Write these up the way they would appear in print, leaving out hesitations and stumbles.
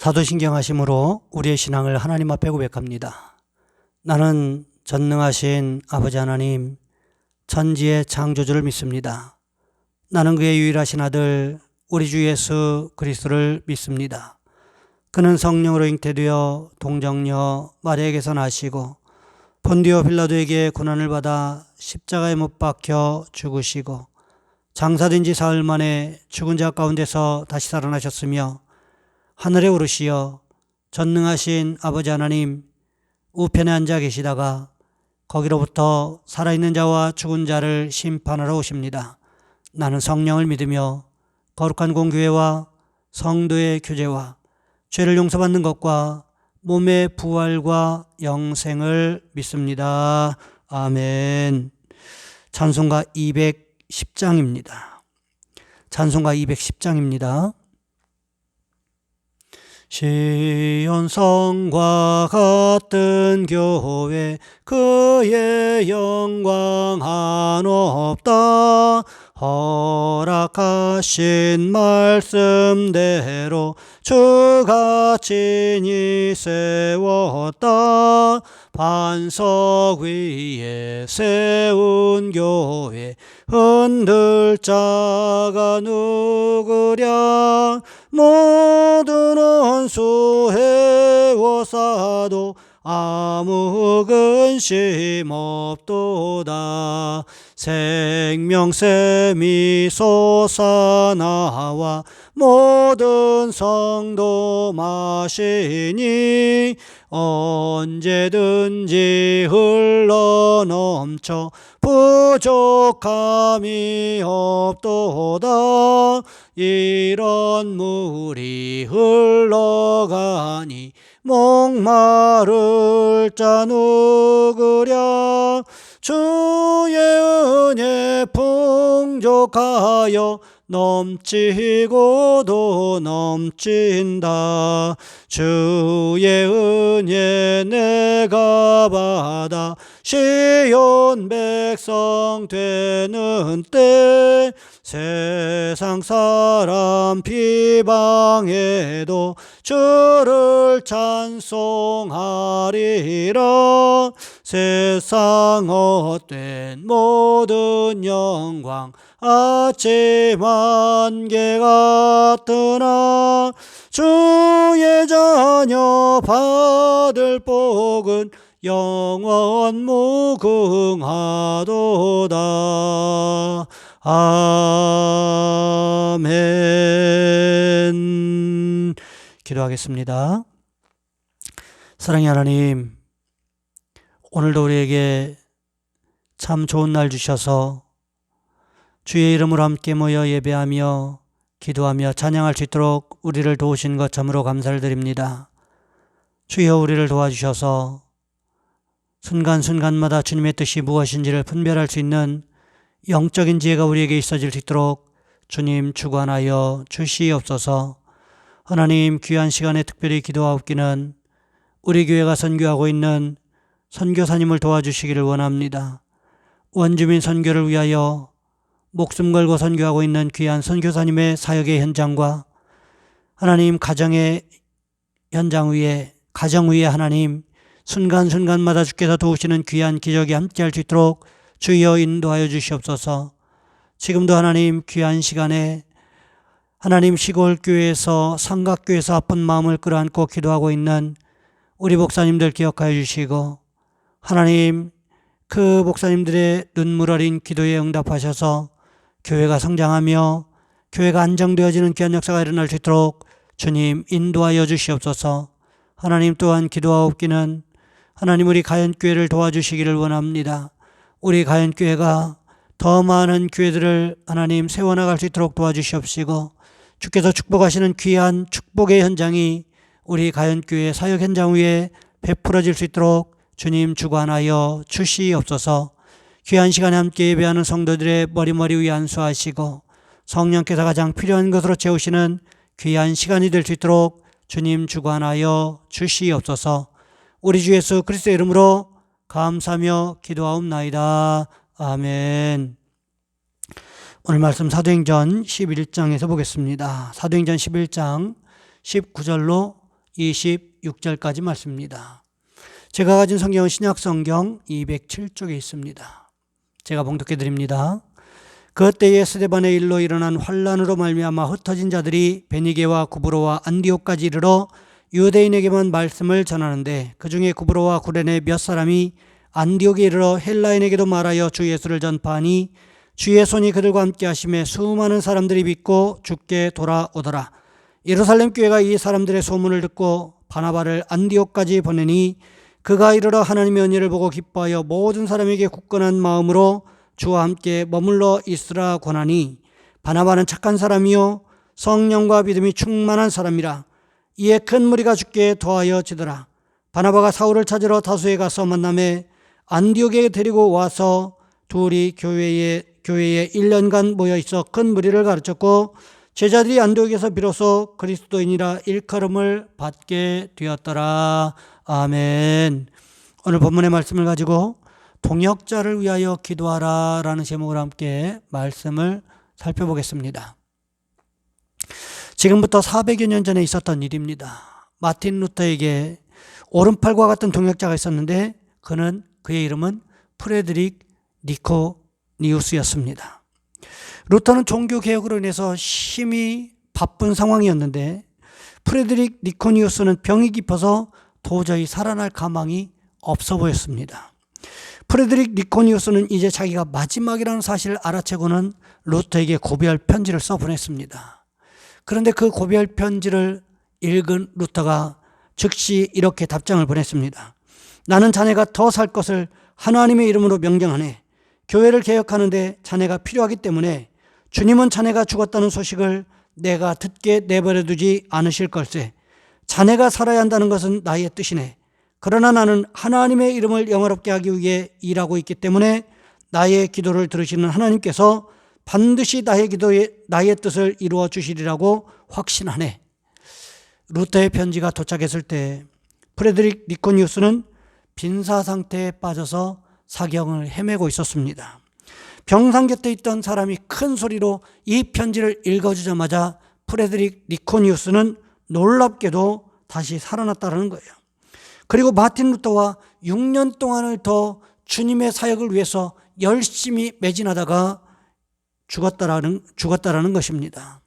사도신경 하심으로 우리의 신앙을 하나님 앞에 고백합니다. 나는 전능하신 아버지 하나님, 천지의 창조주를 믿습니다. 나는 그의 유일하신 아들 우리 주 예수 그리스도를 믿습니다. 그는 성령으로 잉태되어 동정녀 마리아에게서 나시고 본디오 빌라도에게 고난을 받아 십자가에 못 박혀 죽으시고 장사된 지 사흘 만에 죽은 자 가운데서 다시 살아나셨으며 하늘에 오르시어 전능하신 아버지 하나님 우편에 앉아 계시다가 거기로부터 살아있는 자와 죽은 자를 심판하러 오십니다. 나는 성령을 믿으며 거룩한 공교회와 성도의 교제와 죄를 용서받는 것과 몸의 부활과 영생을 믿습니다. 아멘. 찬송가 210장입니다. 찬송가 210장입니다. 시온성과 같은 교회 그의 영광 한없다. 허락하신 말씀대로 주가 친히 세웠다. 반석 위에 세운 교회 흔들 자가 누구랴. 모든 원수 해워사도 아무 근심 없도다. 생명샘이 솟아나와 모든 성도 마시니 언제든지 흘러넘쳐 부족함이 없도다. 이런 물이 흘러가니 목마를 자 누구랴. 주의 은혜 풍족하여 넘치고도 넘친다. 주의 은혜 내가 받아 시온 백성 되는 때 세상 사람 비방해도 주를 찬송하리라. 세상 헛된 모든 영광 아침 안개 같으나 주의 자녀 받을 복은 영원 무궁하도다. 아멘. 기도하겠습니다. 사랑의 하나님, 오늘도 우리에게 참 좋은 날 주셔서 주의 이름으로 함께 모여 예배하며 기도하며 찬양할 수 있도록 우리를 도우신 것 참으로 감사를 드립니다. 주여 우리를 도와주셔서 순간순간마다 주님의 뜻이 무엇인지를 분별할 수 있는 영적인 지혜가 우리에게 있어질 수 있도록 주님 주관하여 주시옵소서. 하나님, 귀한 시간에 특별히 기도하옵기는 우리 교회가 선교하고 있는 선교사님을 도와주시기를 원합니다. 원주민 선교를 위하여 목숨 걸고 선교하고 있는 귀한 선교사님의 사역의 현장과 하나님 가정의 현장 위에 가정 위에 하나님 순간순간마다 주께서 도우시는 귀한 기적이 함께할 수 있도록 주여 인도하여 주시옵소서. 지금도 하나님 귀한 시간에 하나님 시골 교회에서 삼각교회에서 아픈 마음을 끌어안고 기도하고 있는 우리 목사님들 기억하여 주시고 하나님 그 목사님들의 눈물 어린 기도에 응답하셔서 교회가 성장하며 교회가 안정되어지는 귀한 역사가 일어날 수 있도록 주님 인도하여 주시옵소서. 하나님 또한 기도하옵기는 하나님 우리 가연교회를 도와주시기를 원합니다. 우리 가연교회가 더 많은 교회들을 하나님 세워나갈 수 있도록 도와주시옵시고 주께서 축복하시는 귀한 축복의 현장이 우리 가연교회 사역 현장 위에 베풀어질 수 있도록 주님 주관하여 주시옵소서. 귀한 시간에 함께 예배하는 성도들의 머리머리 위에 안수하시고 성령께서 가장 필요한 것으로 채우시는 귀한 시간이 될 수 있도록 주님 주관하여 주시옵소서. 우리 주 예수 그리스도의 이름으로 감사하며 기도하옵나이다. 아멘. 오늘 말씀 사도행전 11장에서 보겠습니다. 사도행전 11장 19절로 26절까지 말씀입니다. 제가 가진 성경은 신약성경 207쪽에 있습니다. 제가 봉독해 드립니다. 그때에 스데반의 일로 일어난 환란으로 말미암아 흩어진 자들이 베니게와 구브로와 안디옥까지 이르러 유대인에게만 말씀을 전하는데 그 중에 구브로와 구레네 몇 사람이 안디옥에 이르러 헬라인에게도 말하여 주 예수를 전파하니 주의 손이 그들과 함께 하심에 수많은 사람들이 믿고 주께 돌아오더라. 예루살렘 교회가 이 사람들의 소문을 듣고 바나바를 안디옥까지 보내니 그가 이르러 하나님의 은혜를 보고 기뻐하여 모든 사람에게 굳건한 마음으로 주와 함께 머물러 있으라 권하니 바나바는 착한 사람이요 성령과 믿음이 충만한 사람이라. 이에 큰 무리가 주께 더하여 지더라. 바나바가 사울을 찾으러 다소에 가서 만남에 안디옥에 데리고 와서 둘이 교회에 1년간 모여 있어 큰 무리를 가르쳤고 제자들이 안디옥에서 비로소 그리스도인이라 일컬음을 받게 되었더라. 아멘. 오늘 본문의 말씀을 가지고 동역자를 위하여 기도하라 라는 제목으로 함께 말씀을 살펴보겠습니다. 지금부터 400여 년 전에 있었던 일입니다. 마틴 루터에게 오른팔과 같은 동역자가 있었는데 그의 이름은 프레드릭 니코니우스였습니다. 루터는 종교개혁으로 인해서 심히 바쁜 상황이었는데 프레드릭 니코니우스는 병이 깊어서 도저히 살아날 가망이 없어 보였습니다. 프레드릭 니코니우스는 이제 자기가 마지막이라는 사실을 알아채고는 루터에게 고별 편지를 써보냈습니다. 그런데 그 고별 편지를 읽은 루터가 즉시 이렇게 답장을 보냈습니다. 나는 자네가 더 살 것을 하나님의 이름으로 명령하네. 교회를 개혁하는데 자네가 필요하기 때문에 주님은 자네가 죽었다는 소식을 내가 듣게 내버려두지 않으실 걸세. 자네가 살아야 한다는 것은 나의 뜻이네. 그러나 나는 하나님의 이름을 영화롭게 하기 위해 일하고 있기 때문에 나의 기도를 들으시는 하나님께서 반드시 나의 뜻을 이루어 주시리라고 확신하네. 루터의 편지가 도착했을 때 프레드릭 니코니우스는 빈사 상태에 빠져서 사경을 헤매고 있었습니다. 병상 곁에 있던 사람이 큰 소리로 이 편지를 읽어주자마자 프레드릭 니코니우스는 놀랍게도 다시 살아났다는 거예요. 그리고 마틴 루터와 6년 동안을 더 주님의 사역을 위해서 열심히 매진하다가 죽었다라는 것입니다.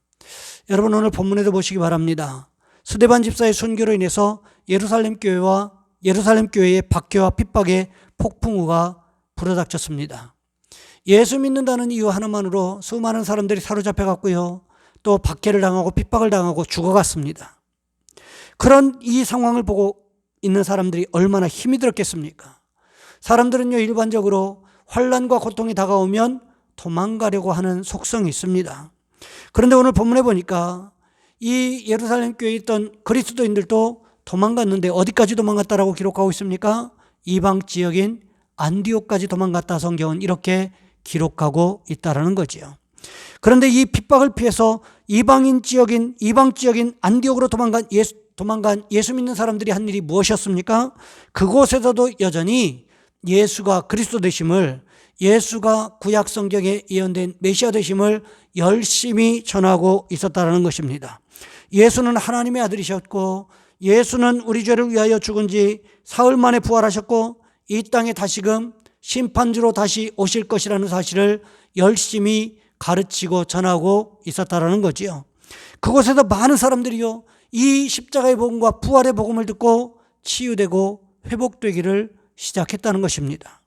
여러분 오늘 본문에도 보시기 바랍니다. 스데반 집사의 순교로 인해서 예루살렘 교회의 박해와 핍박의 폭풍우가 불어닥쳤습니다. 예수 믿는다는 이유 하나만으로 수많은 사람들이 사로잡혀갔고요. 또 박해를 당하고 핍박을 당하고 죽어갔습니다. 그런 이 상황을 보고 있는 사람들이 얼마나 힘이 들었겠습니까? 사람들은요 일반적으로 환난과 고통이 다가오면 도망가려고 하는 속성이 있습니다. 그런데 오늘 본문에 보니까 이 예루살렘 교회에 있던 그리스도인들도 도망갔는데 어디까지 도망갔다라고 기록하고 있습니까? 이방 지역인 안디옥까지 도망갔다 성경은 이렇게 기록하고 있다라는 거지요. 그런데 이 핍박을 피해서 이방 지역인 안디옥으로 도망간 예수 믿는 사람들이 한 일이 무엇이었습니까? 그곳에서도 여전히 예수가 그리스도 되심을, 예수가 구약 성경에 예언된 메시아 되심을 열심히 전하고 있었다는 것입니다. 예수는 하나님의 아들이셨고 예수는 우리 죄를 위하여 죽은 지 사흘 만에 부활하셨고 이 땅에 다시금 심판주로 다시 오실 것이라는 사실을 열심히 가르치고 전하고 있었다는 거지요. 그곳에서 많은 사람들이요 이 십자가의 복음과 부활의 복음을 듣고 치유되고 회복되기를 시작했다는 것입니다.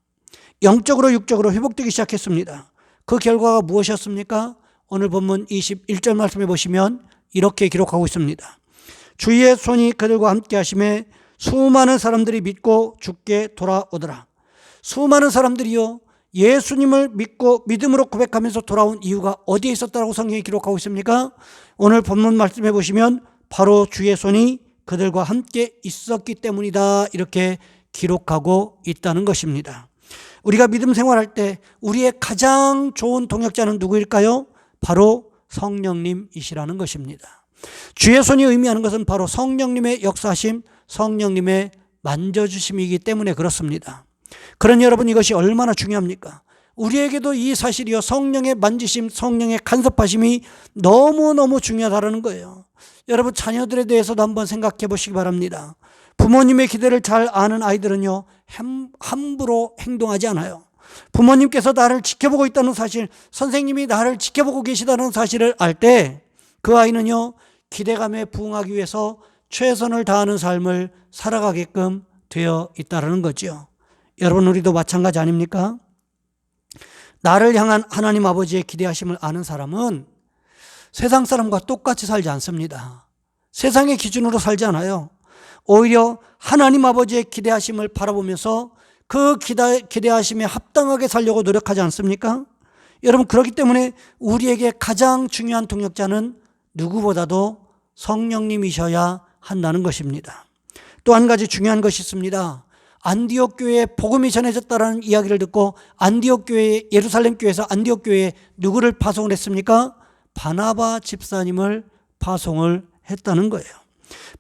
영적으로 육적으로 회복되기 시작했습니다. 그 결과가 무엇이었습니까? 오늘 본문 21절 말씀해 보시면 이렇게 기록하고 있습니다. 주의 손이 그들과 함께 하심에 수많은 사람들이 믿고 주께 돌아오더라. 수많은 사람들이요 예수님을 믿고 믿음으로 고백하면서 돌아온 이유가 어디에 있었다고 성경이 기록하고 있습니까? 오늘 본문 말씀해 보시면 바로 주의 손이 그들과 함께 있었기 때문이다 이렇게 기록하고 있다는 것입니다. 우리가 믿음 생활할 때 우리의 가장 좋은 동역자는 누구일까요? 바로 성령님이시라는 것입니다. 주의 손이 의미하는 것은 바로 성령님의 역사하심, 성령님의 만져주심이기 때문에 그렇습니다. 그러니 여러분 이것이 얼마나 중요합니까? 우리에게도 이 사실이요 성령의 만지심, 성령의 간섭하심이 너무너무 중요하다는 거예요. 여러분 자녀들에 대해서도 한번 생각해 보시기 바랍니다. 부모님의 기대를 잘 아는 아이들은요, 함부로 행동하지 않아요. 부모님께서 나를 지켜보고 있다는 사실, 선생님이 나를 지켜보고 계시다는 사실을 알 때 그 아이는요, 기대감에 부응하기 위해서 최선을 다하는 삶을 살아가게끔 되어 있다는 거죠. 여러분, 우리도 마찬가지 아닙니까? 나를 향한 하나님 아버지의 기대하심을 아는 사람은 세상 사람과 똑같이 살지 않습니다. 세상의 기준으로 살지 않아요. 오히려 하나님 아버지의 기대하심을 바라보면서 그 기대하심에 합당하게 살려고 노력하지 않습니까? 여러분, 그렇기 때문에 우리에게 가장 중요한 동역자는 누구보다도 성령님이셔야 한다는 것입니다. 또 한 가지 중요한 것이 있습니다. 안디옥 교회에 복음이 전해졌다라는 이야기를 듣고 안디옥 교회, 예루살렘 교회에서 안디옥 교회에 누구를 파송을 했습니까? 바나바 집사님을 파송을 했다는 거예요.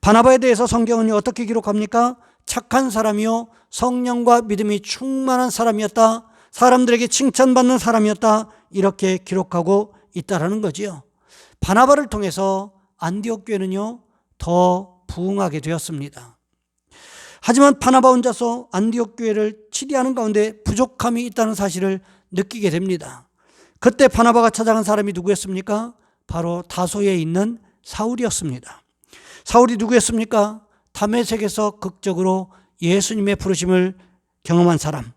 바나바에 대해서 성경은 어떻게 기록합니까? 착한 사람이요, 성령과 믿음이 충만한 사람이었다, 사람들에게 칭찬받는 사람이었다, 이렇게 기록하고 있다라는 거지요. 바나바를 통해서 안디옥 교회는요, 더 부흥하게 되었습니다. 하지만 바나바 혼자서 안디옥 교회를 치리하는 가운데 부족함이 있다는 사실을 느끼게 됩니다. 그때 바나바가 찾아간 사람이 누구였습니까? 바로 다소에 있는 사울이었습니다. 사울이 누구였습니까? 다메섹에서 극적으로 예수님의 부르심을 경험한 사람,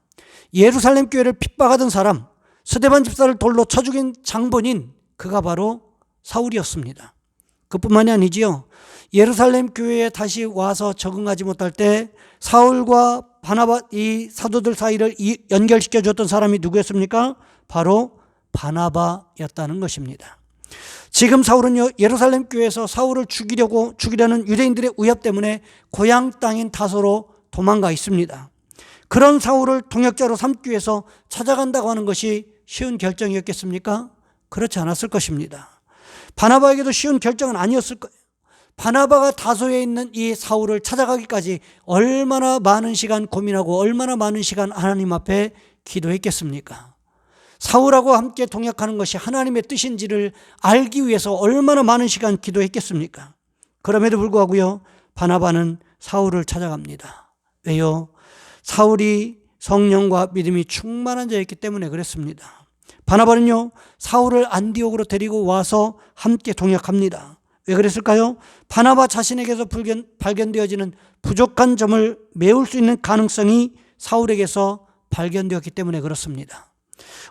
예루살렘 교회를 핍박하던 사람, 스데반 집사를 돌로 쳐 죽인 장본인, 그가 바로 사울이었습니다. 그뿐만이 아니지요. 예루살렘 교회에 다시 와서 적응하지 못할 때 사울과 바나바, 이 사도들 사이를 연결시켜 줬던 사람이 누구였습니까? 바로 바나바였다는 것입니다. 지금 사울은요, 예루살렘 교회에서 사울을 죽이려는 유대인들의 위협 때문에 고향 땅인 다소로 도망가 있습니다. 그런 사울을 동역자로 삼기 위해서 찾아간다고 하는 것이 쉬운 결정이었겠습니까? 그렇지 않았을 것입니다. 바나바에게도 쉬운 결정은 아니었을 거예요. 바나바가 다소에 있는 이 사울을 찾아가기까지 얼마나 많은 시간 고민하고 얼마나 많은 시간 하나님 앞에 기도했겠습니까? 사울하고 함께 동역하는 것이 하나님의 뜻인지를 알기 위해서 얼마나 많은 시간 기도했겠습니까? 그럼에도 불구하고요, 바나바는 사울을 찾아갑니다. 왜요? 사울이 성령과 믿음이 충만한 자였기 때문에 그랬습니다. 바나바는요, 사울을 안디옥으로 데리고 와서 함께 동역합니다. 왜 그랬을까요? 바나바 자신에게서 발견되어지는 부족한 점을 메울 수 있는 가능성이 사울에게서 발견되었기 때문에 그렇습니다.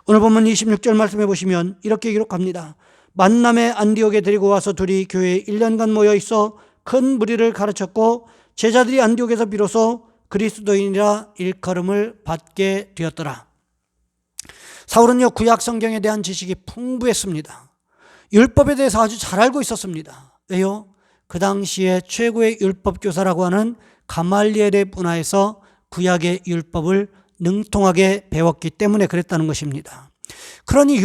오늘 본문 26절 말씀해 보시면 이렇게 기록합니다. 만남의 안디옥에 데리고 와서 둘이 교회에 1년간 모여 있어 큰 무리를 가르쳤고 제자들이 안디옥에서 비로소 그리스도인이라 일컬음을 받게 되었더라. 사울은요, 구약 성경에 대한 지식이 풍부했습니다. 율법에 대해서 아주 잘 알고 있었습니다. 왜요? 그 당시에 최고의 율법 교사라고 하는 가말리엘의 문화에서 구약의 율법을 능통하게 배웠기 때문에 그랬다는 것입니다. 그러니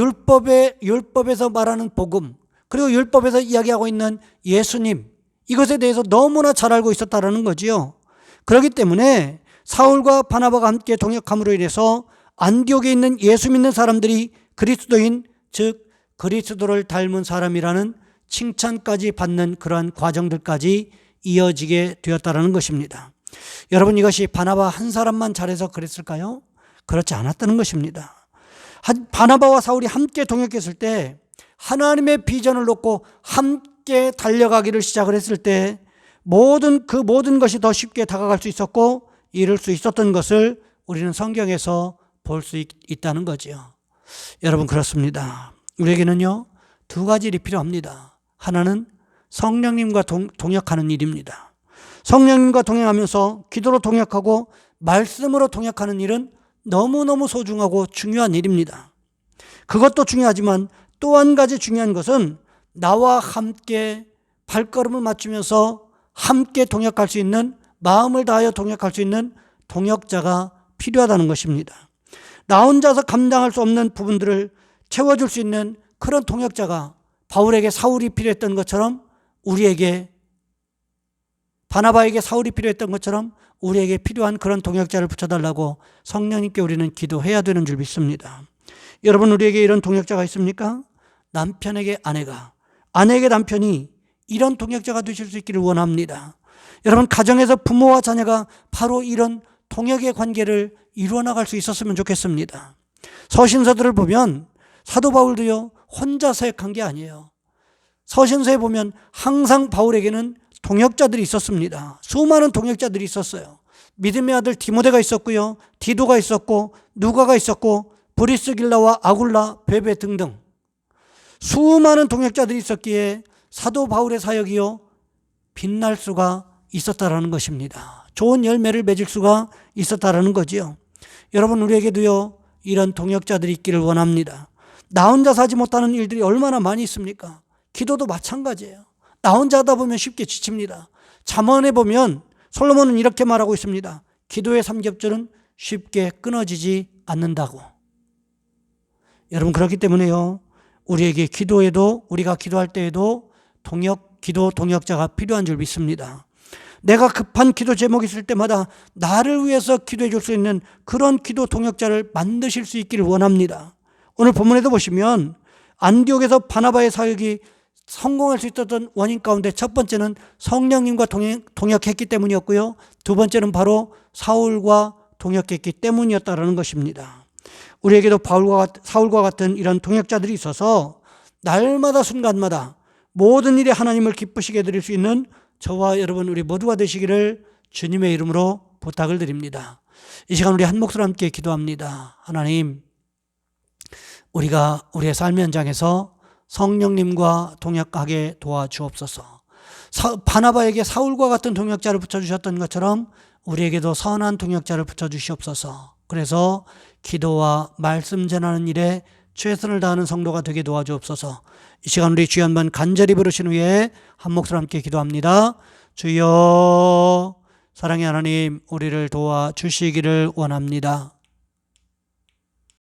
율법에서 말하는 복음, 그리고 율법에서 이야기하고 있는 예수님, 이것에 대해서 너무나 잘 알고 있었다는 거지요. 그렇기 때문에 사울과 바나바가 함께 동역함으로 인해서 안디옥에 있는 예수 믿는 사람들이 그리스도인, 즉 그리스도를 닮은 사람이라는 칭찬까지 받는 그러한 과정들까지 이어지게 되었다는 것입니다. 여러분, 이것이 바나바 한 사람만 잘해서 그랬을까요? 그렇지 않았다는 것입니다. 바나바와 사울이 함께 동역했을 때, 하나님의 비전을 놓고 함께 달려가기를 시작을 했을 때 모든 것이 더 쉽게 다가갈 수 있었고 이룰 수 있었던 것을 우리는 성경에서 볼 수 있다는 거죠. 여러분, 그렇습니다. 우리에게는요, 두 가지 일이 필요합니다. 하나는 성령님과 동역하는 일입니다. 성령님과 동행하면서 기도로 동역하고 말씀으로 동역하는 일은 너무너무 소중하고 중요한 일입니다. 그것도 중요하지만 또 한 가지 중요한 것은 나와 함께 발걸음을 맞추면서 함께 동역할 수 있는, 마음을 다하여 동역할 수 있는 동역자가 필요하다는 것입니다. 나 혼자서 감당할 수 없는 부분들을 채워줄 수 있는 그런 동역자가 바울에게 사울이 필요했던 것처럼 바나바에게 사울이 필요했던 것처럼 우리에게 필요한 그런 동역자를 붙여달라고 성령님께 우리는 기도해야 되는 줄 믿습니다. 여러분, 우리에게 이런 동역자가 있습니까? 남편에게 아내에게 남편이 이런 동역자가 되실 수 있기를 원합니다. 여러분, 가정에서 부모와 자녀가 바로 이런 동역의 관계를 이루어 나갈 수 있었으면 좋겠습니다. 서신서들을 보면 사도 바울도요, 혼자 사역한 게 아니에요. 서신서에 보면 항상 바울에게는 동역자들이 있었습니다. 수많은 동역자들이 있었어요. 믿음의 아들 디모데가 있었고요, 디도가 있었고, 누가가 있었고, 브리스길라와 아굴라, 베베 등등 수많은 동역자들이 있었기에 사도 바울의 사역이요, 빛날 수가 있었다라는 것입니다. 좋은 열매를 맺을 수가 있었다라는 거지요. 여러분, 우리에게도요, 이런 동역자들이 있기를 원합니다. 나 혼자서 하지 못하는 일들이 얼마나 많이 있습니까? 기도도 마찬가지예요. 나 혼자 하다 보면 쉽게 지칩니다. 잠언에 보면 솔로몬은 이렇게 말하고 있습니다. 기도의 삼겹줄은 쉽게 끊어지지 않는다고. 여러분, 그렇기 때문에요, 우리에게 기도에도, 우리가 기도할 때에도 기도 동역자가 필요한 줄 믿습니다. 내가 급한 기도 제목이 있을 때마다 나를 위해서 기도해 줄 수 있는 그런 기도 동역자를 만드실 수 있기를 원합니다. 오늘 본문에도 보시면 안디옥에서 바나바의 사역이 성공할 수 있었던 원인 가운데 첫 번째는 성령님과 동역했기 때문이었고요, 두 번째는 바로 사울과 동역했기 때문이었다는 것입니다. 우리에게도 사울과 같은 이런 동역자들이 있어서 날마다 순간마다 모든 일에 하나님을 기쁘시게 드릴 수 있는 저와 여러분, 우리 모두가 되시기를 주님의 이름으로 부탁을 드립니다. 이 시간 우리 한 목소리로 함께 기도합니다. 하나님, 우리가 우리의 삶 현장에서 성령님과 동역하게 도와주옵소서. 바나바에게 사울과 같은 동역자를 붙여주셨던 것처럼 우리에게도 선한 동역자를 붙여주시옵소서. 그래서 기도와 말씀 전하는 일에 최선을 다하는 성도가 되게 도와주옵소서. 이 시간 우리 주여 한번 간절히 부르신 후에 한 목소리로 함께 기도합니다. 주여, 사랑의 하나님, 우리를 도와주시기를 원합니다.